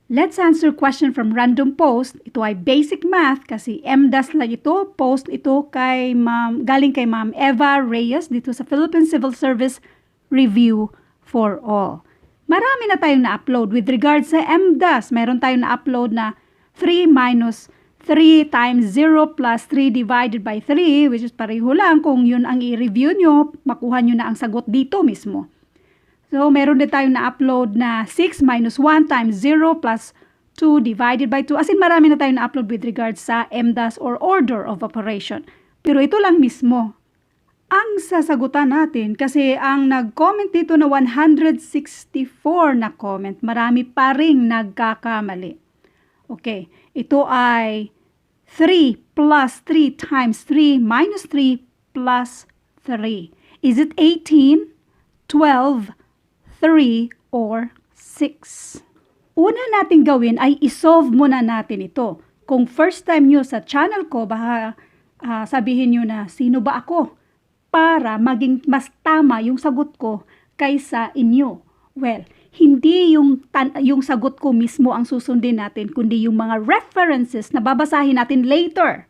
Let's answer question from random post. Ito ay basic math kasi MDAS lang ito. Post ito galing kay Ma'am Eva Reyes dito sa Philippine Civil Service Review for All. Marami na tayong na-upload. With regards sa MDAS, meron tayong na-upload na 3 minus 3 times 0 plus 3 divided by 3, which is pareho lang. Kung yun ang i-review nyo, makuha nyo na ang sagot dito mismo. So, meron din tayong na-upload na 6 minus 1 times 0 plus 2 divided by 2. As in, marami na tayong na-upload with regards sa MDAS or order of operation. Pero ito lang mismo ang sasagutan natin kasi ang nag-comment dito na 164 na comment, marami pa ring nagkakamali. Okay, ito ay 3 plus 3 times 3 minus 3 plus 3. Is it 18, 12, 3, or 6? Una natin gawin ay isolve muna natin ito. Kung first time nyo sa channel ko, baka sabihin nyo na, sino ba ako? Para maging mas tama yung sagot ko kaysa inyo. Well, hindi yung sagot ko mismo ang susundin natin, kundi yung mga references na babasahin natin later.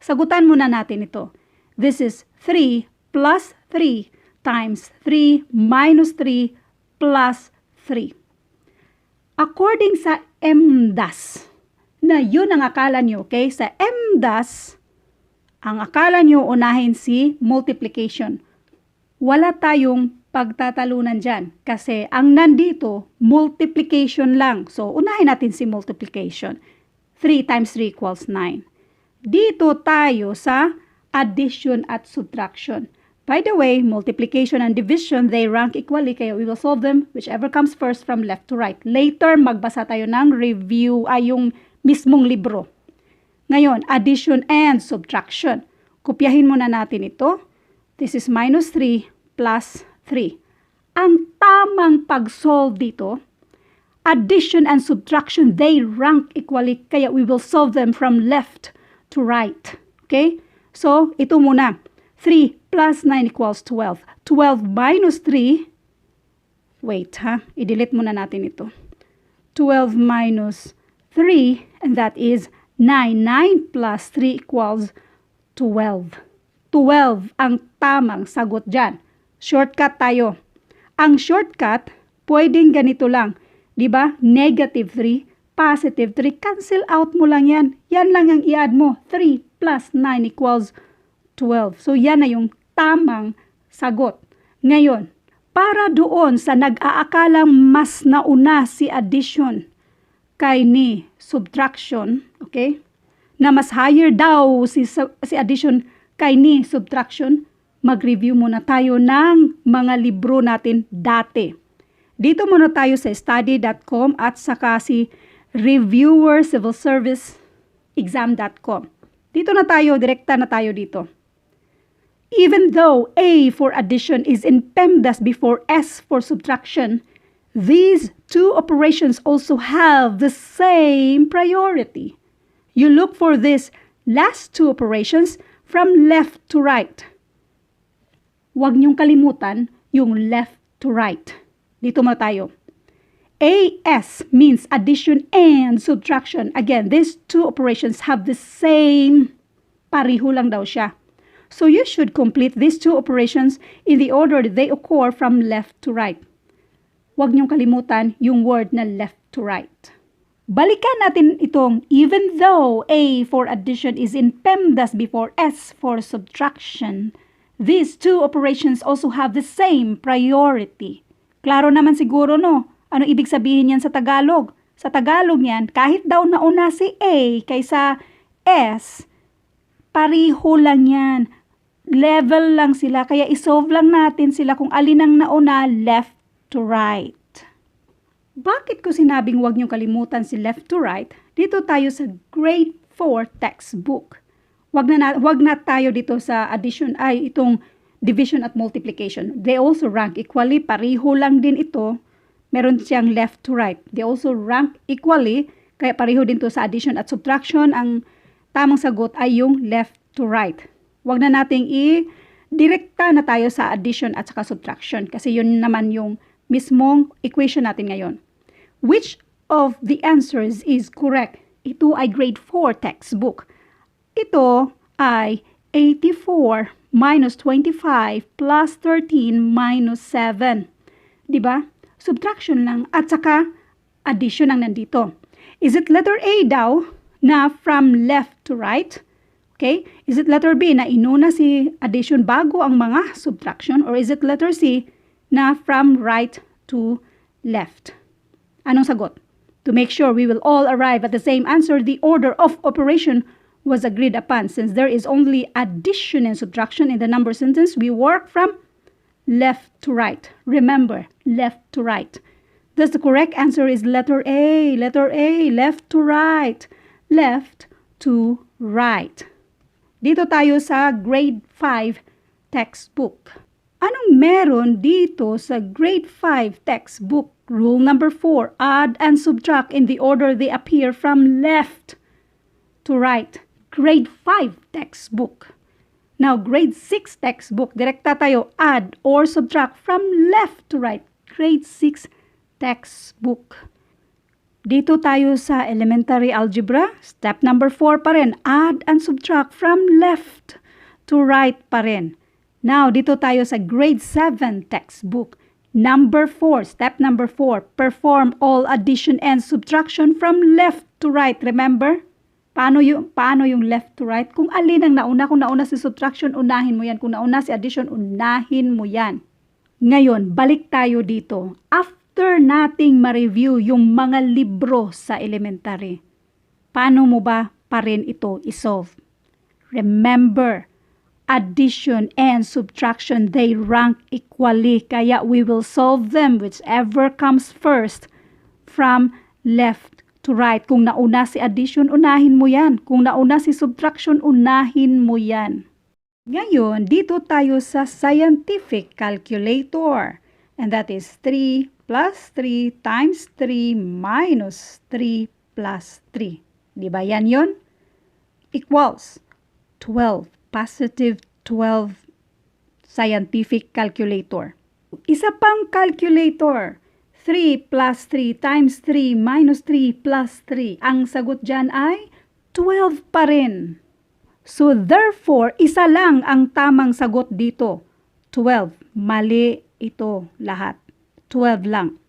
Sagutan muna natin ito. This is 3 plus 3 times 3 minus 3 plus 3. According sa MDAS, na yun ang akala nyo, okay? Sa MDAS, ang akala nyo unahin si multiplication. Wala tayong pagtatalunan dyan kasi ang nandito, multiplication lang. So, unahin natin si multiplication. 3 times 3 equals 9. Dito tayo sa addition at subtraction. By the way, multiplication and division, they rank equally, kaya we will solve them whichever comes first from left to right. Later, magbasa tayo ng review, yung mismong libro. Ngayon, addition and subtraction. Kopyahin muna natin ito. This is minus 3 plus 3. Ang tamang pag-solve dito, addition and subtraction, they rank equally, kaya we will solve them from left to right. Okay? So, ito muna. 3 plus 9 equals 12. 12 minus 3, wait i-delete muna natin ito. 12 minus 3, and that is 9. 9 plus 3 equals 12. 12 ang tamang sagot dyan. Shortcut tayo. Ang shortcut, pwedeng ganito lang. Diba? Negative 3, positive 3. Cancel out mo lang yan. Yan lang ang i-add mo. 3 plus 9 equals 12. So, yan na yung tamang sagot. Ngayon, para doon sa nag-aakalang mas nauna si addition kay ni subtraction, okay? Na mas higher daw si addition kay ni subtraction, mag-review muna tayo ng mga libro natin dati. Dito muna tayo sa study.com at saka si reviewercivilserviceexam.com. Dito na tayo, direkta na tayo dito. Even though A for addition is in PEMDAS before S for subtraction, these two operations also have the same priority. You look for these last two operations from left to right. Huwag niyong kalimutan yung left to right. Dito muna tayo. AS means addition and subtraction. Again, these two operations have the same, pariho lang daw siya. So you should complete these two operations in the order that they occur from left to right. Huwag niyong kalimutan yung word na left to right. Balikan natin itong even though A for addition is in PEMDAS before S for subtraction, these two operations also have the same priority. Klaro naman siguro, no? Ano ibig sabihin yan sa Tagalog? Sa Tagalog yan, kahit daw nauna si A kaysa S, pariho lang yan. Level lang sila, kaya isolve lang natin sila kung alin ang nauna, left to right. Bakit ko sinabing huwag niyong kalimutan si left to right? Dito tayo sa grade 4 textbook. Wag na tayo dito sa addition itong division at multiplication. They also rank equally, pariho lang din ito. Meron siyang left to right. They also rank equally, kaya pariho din to sa addition at subtraction. Ang tamang sagot ay yung left to right. Wag na nating direkta na tayo sa addition at saka subtraction kasi yun naman yung mismong equation natin ngayon. Which of the answers is correct. Ito ay grade 4 textbook. Ito ay 84 minus 25 plus 13 minus 7. Diba? Subtraction lang at saka addition ang nandito. Is it letter A daw na from left to right? Okay? Is it letter B na inuna si addition bago ang mga subtraction? Or is it letter C na from right to left? Anong sagot? To make sure we will all arrive at the same answer, the order of operation was agreed upon. Since there is only addition and subtraction in the number sentence, we work from left to right. Remember, left to right. Thus, the correct answer is letter A. Letter A, left to right. Left to right. Dito tayo sa grade 5 textbook. Anong meron dito sa grade 5 textbook? Rule number 4, add and subtract in the order they appear from left to right. Grade 5 textbook. Now, grade 6 textbook, direkta tayo, add or subtract from left to right. Grade 6 textbook. Dito tayo sa elementary algebra, step number 4 pa rin, add and subtract from left to right pa rin. Now, dito tayo sa grade 7 textbook. Number 4, step number 4, perform all addition and subtraction from left to right. Remember? Paano yung left to right? Kung alin ang nauna, kung nauna si subtraction, unahin mo yan. Kung nauna si addition, unahin mo yan. Ngayon, balik tayo dito. After nating ma-review yung mga libro sa elementary, paano mo ba pa rin ito isolve? Remember, addition and subtraction, they rank equally. Kaya we will solve them whichever comes first from left to right. Kung nauna si addition, unahin mo yan. Kung nauna si subtraction, unahin mo yan. Ngayon, dito tayo sa scientific calculator. And that is 3 plus 3 times 3 minus 3 plus 3. Di ba yan yun? Equals 12. Positive 12 scientific calculator. Isa pang calculator. 3 plus 3 times 3 minus 3 plus 3. Ang sagot dyan ay 12 pa rin. So therefore, isa lang ang tamang sagot dito. 12. Mali ito lahat. 12 lang.